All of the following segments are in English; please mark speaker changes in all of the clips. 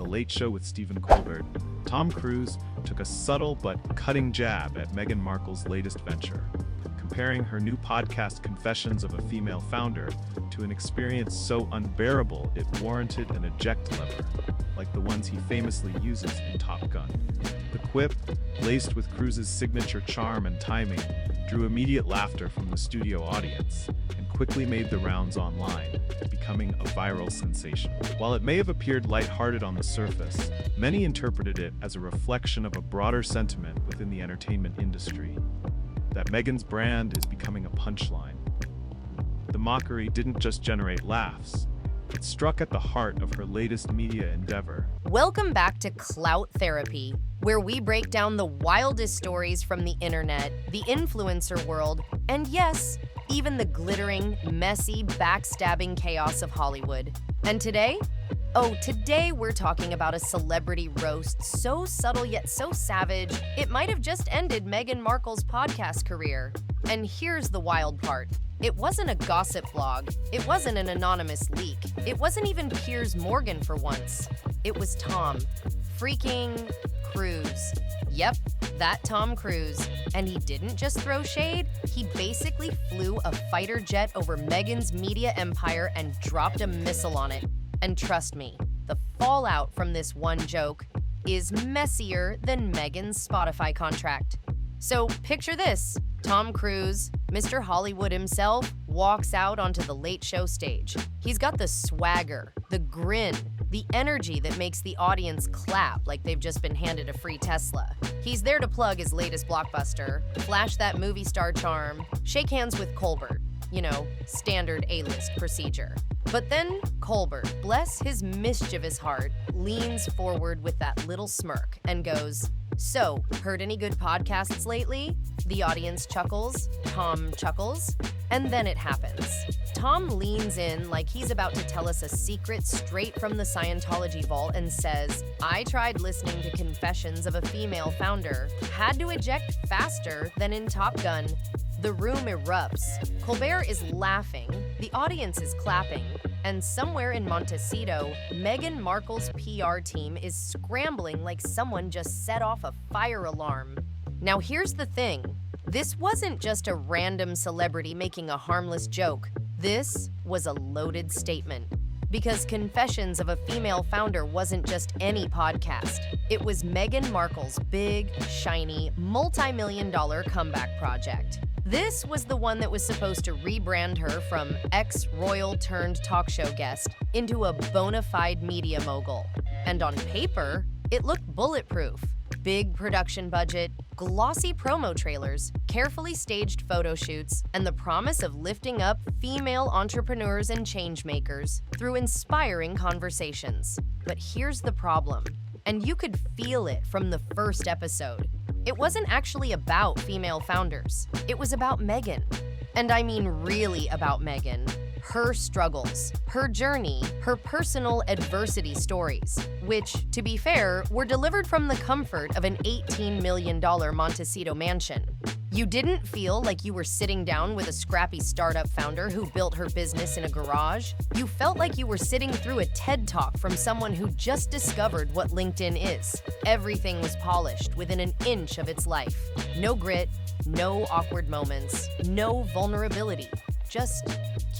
Speaker 1: The Late Show with Stephen Colbert, Tom Cruise took a subtle but cutting jab at Meghan Markle's latest venture, comparing her new podcast Confessions of a Female Founder to an experience so unbearable it warranted an eject lever, like the ones he famously uses in Top Gun. The quip, laced with Cruise's signature charm and timing, drew immediate laughter from the studio audience and quickly made the rounds online, becoming a viral sensation. While it may have appeared lighthearted on the surface, many interpreted it as a reflection of a broader sentiment within the entertainment industry, that Meghan's brand is becoming a punchline. The mockery didn't just generate laughs, it struck at the heart of her latest media endeavor.
Speaker 2: Welcome back to Clout Therapy, where we break down the wildest stories from the internet, the influencer world, and yes, even the glittering, messy, backstabbing chaos of Hollywood. And today? Today we're talking about a celebrity roast so subtle yet so savage, it might have just ended Meghan Markle's podcast career. And here's the wild part. It wasn't a gossip blog. It wasn't an anonymous leak. It wasn't even Piers Morgan for once. It was Tom freaking Cruise. Yep, that Tom Cruise. And he didn't just throw shade, he basically flew a fighter jet over Meghan's media empire and dropped a missile on it. And trust me, the fallout from this one joke is messier than Meghan's Spotify contract. So picture this. Tom Cruise, Mr. Hollywood himself, walks out onto the Late Show stage. He's got the swagger, the grin, the energy that makes the audience clap like they've just been handed a free Tesla. He's there to plug his latest blockbuster, flash that movie star charm, shake hands with Colbert. Standard A-list procedure. But then Colbert, bless his mischievous heart, leans forward with that little smirk and goes, "So, heard any good podcasts lately?" The audience chuckles, Tom chuckles, and then it happens. Tom leans in like he's about to tell us a secret straight from the Scientology vault and says, "I tried listening to Confessions of a Female Founder, had to eject faster than in Top Gun." The room erupts. Colbert is laughing, the audience is clapping, and somewhere in Montecito, Meghan Markle's PR team is scrambling like someone just set off a fire alarm. Now here's the thing. This wasn't just a random celebrity making a harmless joke. This was a loaded statement. Because Confessions of a Female Founder wasn't just any podcast. It was Meghan Markle's big, shiny, multi-million-dollar comeback project. This was the one that was supposed to rebrand her from ex-royal turned talk show guest into a bona fide media mogul. And on paper, it looked bulletproof. Big production budget, glossy promo trailers, carefully staged photo shoots, and the promise of lifting up female entrepreneurs and changemakers through inspiring conversations. But here's the problem, and you could feel it from the first episode. It wasn't actually about female founders. It was about Meghan. And I mean really about Meghan. Her struggles, her journey, her personal adversity stories, which, to be fair, were delivered from the comfort of an $18 million Montecito mansion. You didn't feel like you were sitting down with a scrappy startup founder who built her business in a garage. You felt like you were sitting through a TED Talk from someone who just discovered what LinkedIn is. Everything was polished within an inch of its life. No grit, no awkward moments, no vulnerability. Just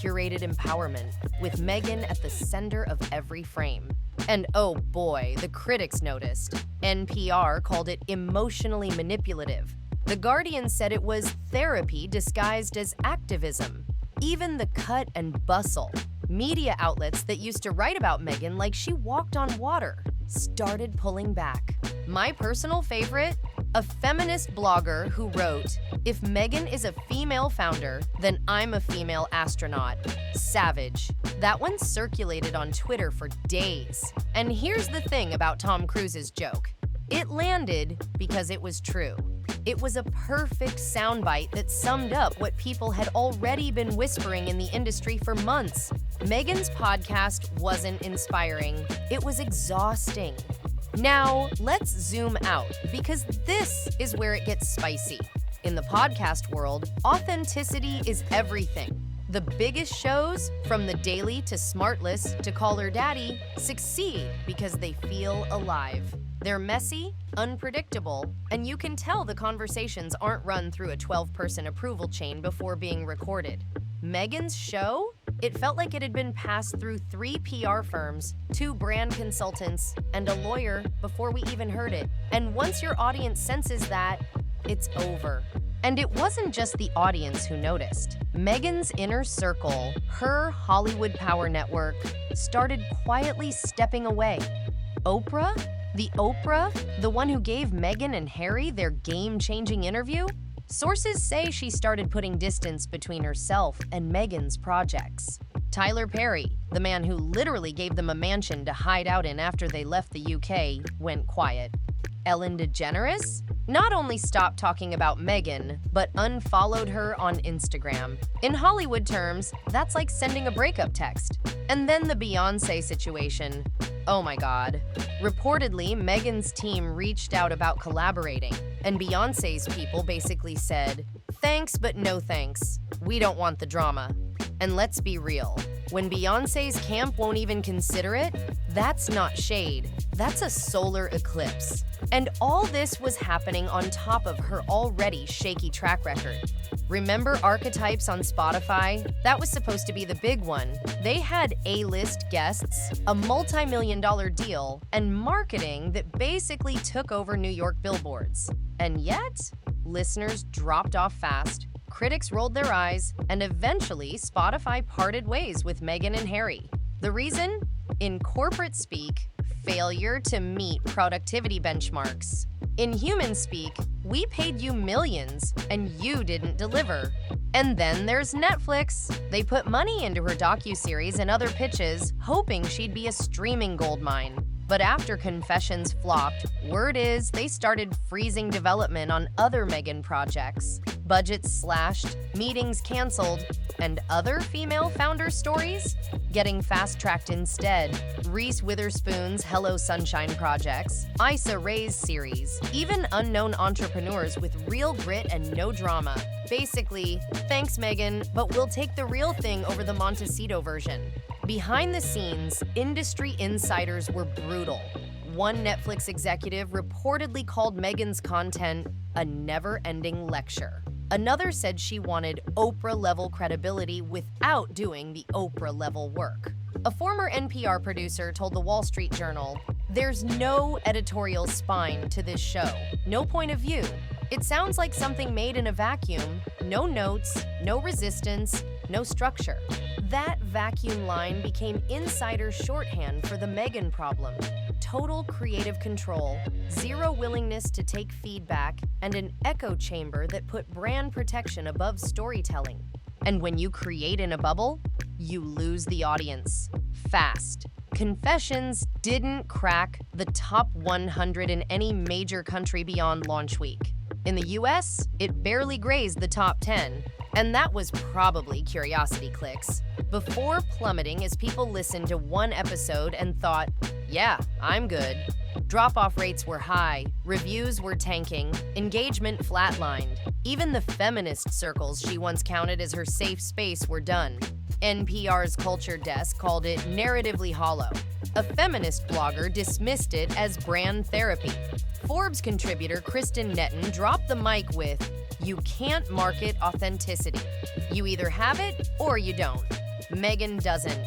Speaker 2: curated empowerment, with Meghan at the center of every frame. And oh boy, the critics noticed. NPR called it emotionally manipulative. The Guardian said it was therapy disguised as activism. Even the cut and bustle, media outlets that used to write about Meghan like she walked on water, started pulling back. My personal favorite? A feminist blogger who wrote, "If Meghan is a female founder, then I'm a female astronaut." Savage. That one circulated on Twitter for days. And here's the thing about Tom Cruise's joke. It landed because it was true. It was a perfect soundbite that summed up what people had already been whispering in the industry for months. Meghan's podcast wasn't inspiring. It was exhausting. Now, let's zoom out, because this is where it gets spicy. In the podcast world, authenticity is everything. The biggest shows, from The Daily to Smartless to Call Her Daddy, succeed because they feel alive. They're messy, unpredictable, and you can tell the conversations aren't run through a 12-person approval chain before being recorded. Meghan's show? It felt like it had been passed through 3 PR firms, 2 brand consultants, and a lawyer before we even heard it. And once your audience senses that, it's over. And it wasn't just the audience who noticed. Meghan's inner circle, her Hollywood power network, started quietly stepping away. Oprah? The Oprah? The one who gave Meghan and Harry their game-changing interview? Sources say she started putting distance between herself and Meghan's projects. Tyler Perry, the man who literally gave them a mansion to hide out in after they left the UK, went quiet. Ellen DeGeneres not only stopped talking about Meghan, but unfollowed her on Instagram. In Hollywood terms, that's like sending a breakup text. And then the Beyoncé situation. Oh my God. Reportedly, Meghan's team reached out about collaborating, and Beyoncé's people basically said, "Thanks, but no thanks. We don't want the drama." And let's be real, when Beyoncé's camp won't even consider it, that's not shade, that's a solar eclipse. And all this was happening on top of her already shaky track record. Remember Archetypes on Spotify? That was supposed to be the big one. They had A-list guests, a multi-million-dollar deal, and marketing that basically took over New York billboards. And yet, listeners dropped off fast. Critics rolled their eyes, and eventually Spotify parted ways with Meghan and Harry. The reason? In corporate speak, failure to meet productivity benchmarks. In human speak, we paid you millions, and you didn't deliver. And then there's Netflix. They put money into her docuseries and other pitches, hoping she'd be a streaming goldmine. But after Confessions flopped, word is they started freezing development on other Meghan projects. Budgets slashed, meetings canceled, and other female founder stories getting fast-tracked instead. Reese Witherspoon's Hello Sunshine projects, Issa Rae's series, even unknown entrepreneurs with real grit and no drama. Basically, thanks Meghan, but we'll take the real thing over the Montecito version. Behind the scenes, industry insiders were brutal. One Netflix executive reportedly called Meghan's content a never-ending lecture. Another said she wanted Oprah-level credibility without doing the Oprah-level work. A former NPR producer told the Wall Street Journal, "There's no editorial spine to this show, no point of view. It sounds like something made in a vacuum, no notes, no resistance, no structure." That vacuum line became insider shorthand for the Meghan problem. Total creative control, zero willingness to take feedback, and an echo chamber that put brand protection above storytelling. And when you create in a bubble, you lose the audience. Fast. Confessions didn't crack the top 100 in any major country beyond launch week. In the US, it barely grazed the top 10. And that was probably curiosity clicks, before plummeting as people listened to one episode and thought, yeah, I'm good. Drop-off rates were high, reviews were tanking, engagement flatlined. Even the feminist circles she once counted as her safe space were done. NPR's culture desk called it narratively hollow. A feminist blogger dismissed it as brand therapy. Forbes contributor Kristen Netton dropped the mic with, "You can't market authenticity. You either have it or you don't." Meghan doesn't.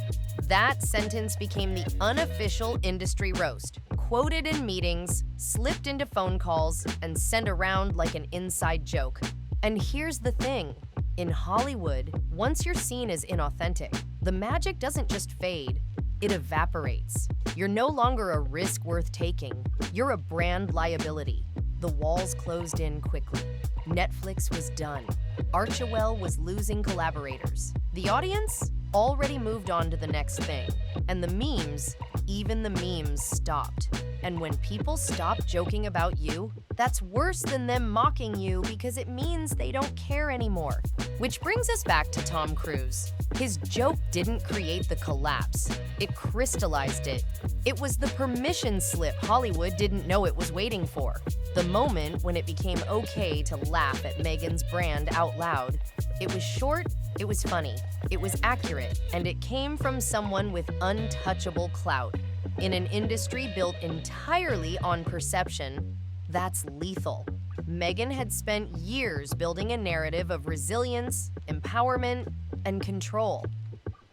Speaker 2: That sentence became the unofficial industry roast, quoted in meetings, slipped into phone calls, and sent around like an inside joke. And here's the thing. In Hollywood, once you're seen as inauthentic, the magic doesn't just fade, it evaporates. You're no longer a risk worth taking. You're a brand liability. The walls closed in quickly. Netflix was done. Archewell was losing collaborators. The audience already moved on to the next thing. And the memes, even the memes stopped. And when people stop joking about you, that's worse than them mocking you because it means they don't care anymore. Which brings us back to Tom Cruise. His joke didn't create the collapse. It crystallized it. It was the permission slip Hollywood didn't know it was waiting for. The moment when it became okay to laugh at Meghan's brand out loud. It was short, It was funny, it was accurate, and it came from someone with untouchable clout. In an industry built entirely on perception, that's lethal. Meghan had spent years building a narrative of resilience, empowerment, and control.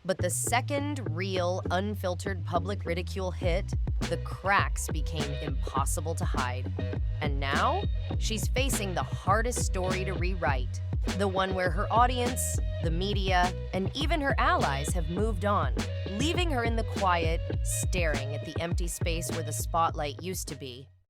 Speaker 2: But the second real, unfiltered public ridicule hit, the cracks became impossible to hide. And now, she's facing the hardest story to rewrite, the one where her audience, the media, and even her allies have moved on, leaving her in the quiet, staring at the empty space where the spotlight used to be.